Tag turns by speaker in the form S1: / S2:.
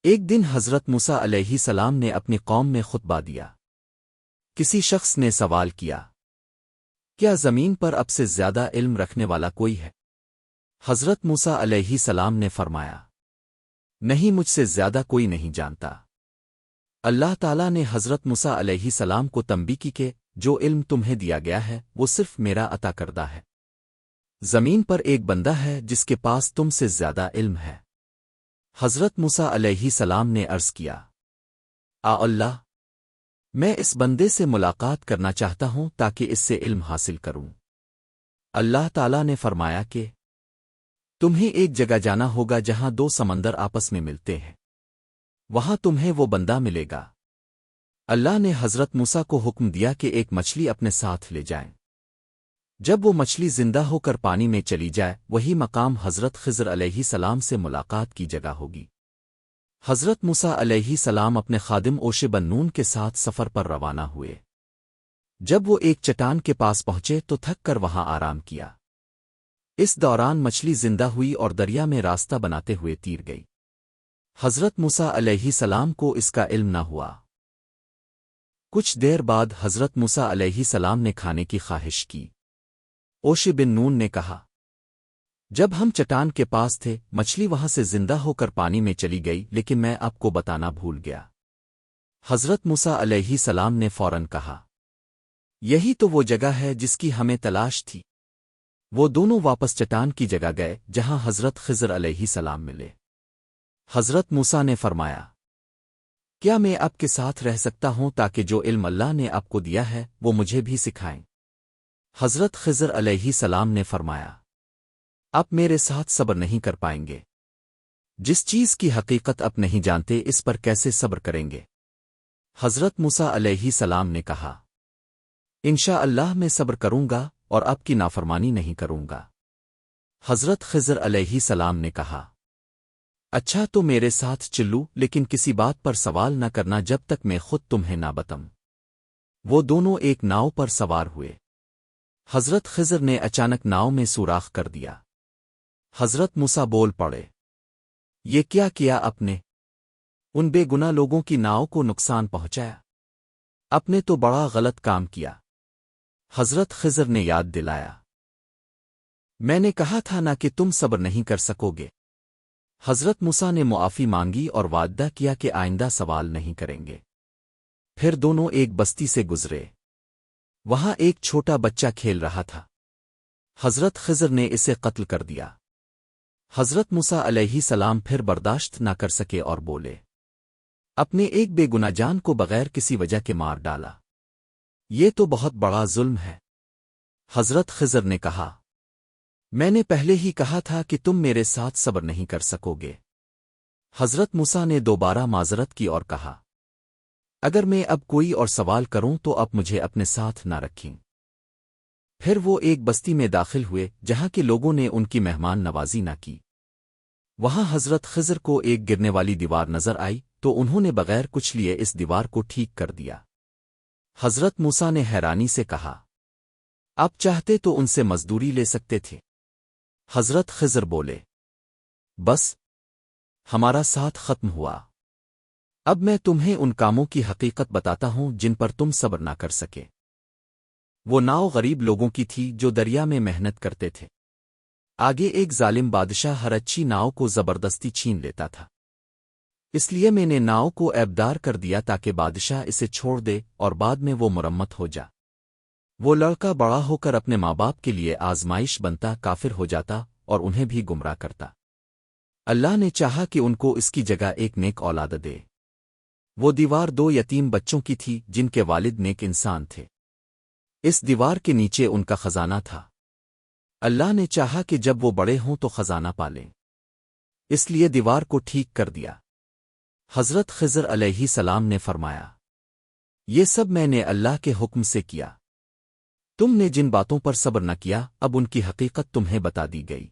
S1: ایک دن حضرت موسیٰ علیہ السلام نے اپنی قوم میں خطبہ دیا۔ کسی شخص نے سوال کیا، کیا زمین پر اب سے زیادہ علم رکھنے والا کوئی ہے؟ حضرت موسیٰ علیہ السلام نے فرمایا، نہیں، مجھ سے زیادہ کوئی نہیں جانتا۔ اللہ تعالیٰ نے حضرت موسیٰ علیہ السلام کو تنبیہ کی کہ جو علم تمہیں دیا گیا ہے وہ صرف میرا عطا کردہ ہے۔ زمین پر ایک بندہ ہے جس کے پاس تم سے زیادہ علم ہے۔ حضرت موسیٰ علیہ السلام نے عرض کیا، اللہ، میں اس بندے سے ملاقات کرنا چاہتا ہوں تاکہ اس سے علم حاصل کروں۔ اللہ تعالیٰ نے فرمایا کہ تمہیں ایک جگہ جانا ہوگا جہاں دو سمندر آپس میں ملتے ہیں، وہاں تمہیں وہ بندہ ملے گا۔ اللہ نے حضرت موسیٰ کو حکم دیا کہ ایک مچھلی اپنے ساتھ لے جائیں۔ جب وہ مچھلی زندہ ہو کر پانی میں چلی جائے، وہی مقام حضرت خضر علیہ السلام سے ملاقات کی جگہ ہوگی۔ حضرت موسیٰ علیہ السلام اپنے خادم اوشے بن نون کے ساتھ سفر پر روانہ ہوئے۔ جب وہ ایک چٹان کے پاس پہنچے تو تھک کر وہاں آرام کیا۔ اس دوران مچھلی زندہ ہوئی اور دریا میں راستہ بناتے ہوئے تیر گئی۔ حضرت موسیٰ علیہ السلام کو اس کا علم نہ ہوا۔ کچھ دیر بعد حضرت موسیٰ علیہ السلام نے کھانے کی خواہش کی۔ اوشے بن نون نے کہا، جب ہم چٹان کے پاس تھے مچھلی وہاں سے زندہ ہو کر پانی میں چلی گئی، لیکن میں آپ کو بتانا بھول گیا۔ حضرت موسیٰ علیہ السلام نے فوراً کہا، یہی تو وہ جگہ ہے جس کی ہمیں تلاش تھی۔ وہ دونوں واپس چٹان کی جگہ گئے جہاں حضرت خضر علیہ السلام ملے۔ حضرت موسیٰ نے فرمایا، کیا میں آپ کے ساتھ رہ سکتا ہوں تاکہ جو علم اللہ نے آپ کو دیا ہے وہ مجھے بھی سکھائیں؟ حضرت خضر علیہ السلام نے فرمایا، آپ میرے ساتھ صبر نہیں کر پائیں گے۔ جس چیز کی حقیقت آپ نہیں جانتے اس پر کیسے صبر کریں گے؟ حضرت موسیٰ علیہ السلام نے کہا، انشاءاللہ میں صبر کروں گا اور آپ کی نافرمانی نہیں کروں گا۔ حضرت خضر علیہ السلام نے کہا، اچھا تو میرے ساتھ چلو، لیکن کسی بات پر سوال نہ کرنا جب تک میں خود تمہیں نہ بتاؤں۔ وہ دونوں ایک ناؤ پر سوار ہوئے۔ حضرت خضر نے اچانک ناؤ میں سوراخ کر دیا۔ حضرت موسیٰ بول پڑے، یہ کیا کیا آپ نے؟ ان بے گناہ لوگوں کی ناؤ کو نقصان پہنچایا؟ آپ نے تو بڑا غلط کام کیا۔ حضرت خضر نے یاد دلایا، میں نے کہا تھا نا کہ تم صبر نہیں کر سکو گے۔ حضرت موسیٰ نے معافی مانگی اور وعدہ کیا کہ آئندہ سوال نہیں کریں گے۔ پھر دونوں ایک بستی سے گزرے۔ وہاں ایک چھوٹا بچہ کھیل رہا تھا۔ حضرت خضر نے اسے قتل کر دیا۔ حضرت موسیٰ علیہ السلام پھر برداشت نہ کر سکے اور بولے، اپنے ایک بے گناہ جان کو بغیر کسی وجہ کے مار ڈالا، یہ تو بہت بڑا ظلم ہے۔ حضرت خضر نے کہا، میں نے پہلے ہی کہا تھا کہ تم میرے ساتھ صبر نہیں کر سکو گے۔ حضرت موسیٰ نے دوبارہ معذرت کی اور کہا، اگر میں اب کوئی اور سوال کروں تو اب مجھے اپنے ساتھ نہ رکھیں۔ پھر وہ ایک بستی میں داخل ہوئے جہاں کے لوگوں نے ان کی مہمان نوازی نہ کی۔ وہاں حضرت خضر کو ایک گرنے والی دیوار نظر آئی تو انہوں نے بغیر کچھ لیے اس دیوار کو ٹھیک کر دیا۔ حضرت موسیٰ نے حیرانی سے کہا، آپ چاہتے تو ان سے مزدوری لے سکتے تھے۔ حضرت خضر بولے، بس ہمارا ساتھ ختم ہوا، اب میں تمہیں ان کاموں کی حقیقت بتاتا ہوں جن پر تم صبر نہ کر سکے۔ وہ ناؤ غریب لوگوں کی تھی جو دریا میں محنت کرتے تھے۔ آگے ایک ظالم بادشاہ ہر اچھی ناؤ کو زبردستی چھین لیتا تھا، اس لیے میں نے ناؤ کو عیبدار کر دیا تاکہ بادشاہ اسے چھوڑ دے اور بعد میں وہ مرمت ہو جا۔ وہ لڑکا بڑا ہو کر اپنے ماں باپ کے لیے آزمائش بنتا، کافر ہو جاتا اور انہیں بھی گمراہ کرتا۔ اللہ نے چاہا کہ ان کو اس کی جگہ ایک نیک اولاد دے۔ وہ دیوار دو یتیم بچوں کی تھی جن کے والد نیک انسان تھے۔ اس دیوار کے نیچے ان کا خزانہ تھا۔ اللہ نے چاہا کہ جب وہ بڑے ہوں تو خزانہ پالیں، اس لیے دیوار کو ٹھیک کر دیا۔ حضرت خضر علیہ السلام نے فرمایا، یہ سب میں نے اللہ کے حکم سے کیا۔ تم نے جن باتوں پر صبر نہ کیا اب ان کی حقیقت تمہیں بتا دی گئی۔